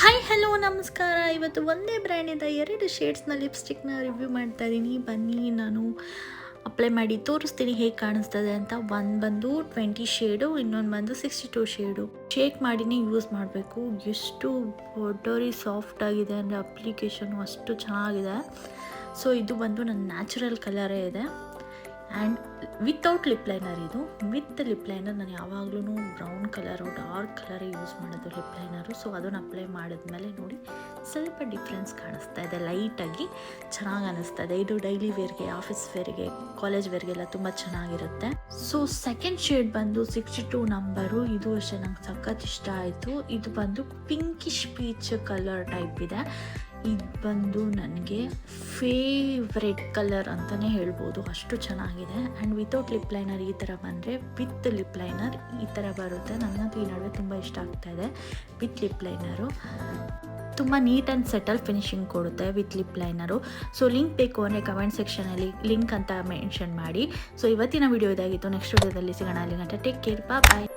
Hi hello ನಮಸ್ಕಾರ. ಇವತ್ತು ಒಂದೇ ಬ್ರ್ಯಾಂಡಿಂದ 2 ಶೇಡ್ಸ್ನ ಲಿಪ್ಸ್ಟಿಕ್ನ ರಿವ್ಯೂ ಮಾಡ್ತಾ ಇದ್ದೀನಿ. ಬನ್ನಿ ನಾನು ಅಪ್ಲೈ ಮಾಡಿ ತೋರಿಸ್ತೀನಿ ಹೇಗೆ ಕಾಣಿಸ್ತದೆ ಅಂತ. ಒಂದು ಬಂದು 20 ಶೇಡು, ಇನ್ನೊಂದು ಬಂದು 62 ಶೇಡು. ಶೇಕ್ ಮಾಡಿನೇ ಯೂಸ್ ಮಾಡಬೇಕು. ಎಷ್ಟು ಬಟರಿ ಸಾಫ್ಟ್ ಆಗಿದೆ ಅಂದರೆ ಅಪ್ಲಿಕೇಶನು ಅಷ್ಟು ಚೆನ್ನಾಗಿದೆ. ಸೊ ಇದು ಬಂದು ನನ್ನ ನ್ಯಾಚುರಲ್ ಕಲರೇ ಇದೆ ಆ್ಯಂಡ್ ವಿತೌಟ್ ಲಿಪ್ ಲೈನರ್. ಇದು ವಿತ್ ಲಿಪ್ ಲೈನರ್ ನಾನು ಯಾವಾಗಲೂ ಬ್ರೌನ್ ಕಲರು ಡಾರ್ಕ್ ಕಲರೇ ಯೂಸ್ ಮಾಡೋದು ಲಿಪ್ ಲೈನರು. ಸೊ ಅದನ್ನು ಅಪ್ಲೈ ಮಾಡಿದ್ಮೇಲೆ ನೋಡಿ ಸ್ವಲ್ಪ ಡಿಫ್ರೆನ್ಸ್ ಕಾಣಿಸ್ತಾ ಇದೆ, ಲೈಟಾಗಿ ಚೆನ್ನಾಗಿ ಅನ್ನಿಸ್ತಾ ಇದೆ. ಇದು ಡೈಲಿ ವೇರ್ಗೆ, ಆಫೀಸ್ ವೇರ್ಗೆ, ಕಾಲೇಜ್ ವೇರ್ಗೆಲ್ಲ ತುಂಬ ಚೆನ್ನಾಗಿರುತ್ತೆ. ಸೊ ಸೆಕೆಂಡ್ ಶೇಡ್ ಬಂದು 62 ನಂಬರು. ಇದು ಅಷ್ಟೇ ನಂಗೆ ಸಖತ್ ಇಷ್ಟ ಆಯಿತು. ಇದು ಬಂದು ಪಿಂಕಿಶ್ ಪೀಚ್ ಕಲರ್ ಟೈಪ್ ಇದೆ. ಇದು ಬಂದು ನನಗೆ ಫೇವ್ರೆಟ್ ಕಲರ್ ಅಂತಲೇ ಹೇಳ್ಬೋದು, ಅಷ್ಟು ಚೆನ್ನಾಗಿದೆ. ಆ್ಯಂಡ್ ವಿತೌಟ್ ಲಿಪ್ ಲೈನರ್ ಈ ಥರ ಬಂದರೆ, ವಿತ್ ಲಿಪ್ ಲೈನರ್ ಈ ಥರ ಬರುತ್ತೆ. ನನಗಂತೂ ಈ ನಡುವೆ ತುಂಬ ಇಷ್ಟ ಆಗ್ತಾಯಿದೆ. ವಿತ್ ಲಿಪ್ ಲೈನರು ತುಂಬ ನೀಟ್ ಆ್ಯಂಡ್ ಸೆಟಲ್ ಫಿನಿಶಿಂಗ್ ಕೊಡುತ್ತೆ with lip liner. So link ಬೇಕು ಅಂದರೆ ಕಮೆಂಟ್ ಸೆಕ್ಷನಲ್ಲಿ ಲಿಂಕ್ ಅಂತ ಮೆನ್ಷನ್ ಮಾಡಿ. ಸೊ ಇವತ್ತಿನ ವಿಡಿಯೋ ಇದಾಗಿತ್ತು. ನೆಕ್ಸ್ಟ್ ವಿಡಿಯೋದಲ್ಲಿ ಸಿಗೋಣ. ಅಲ್ಲಿ ಗಂಟೆ ಟೇಕ್ ಕೇರ್, ಬಾಯ್.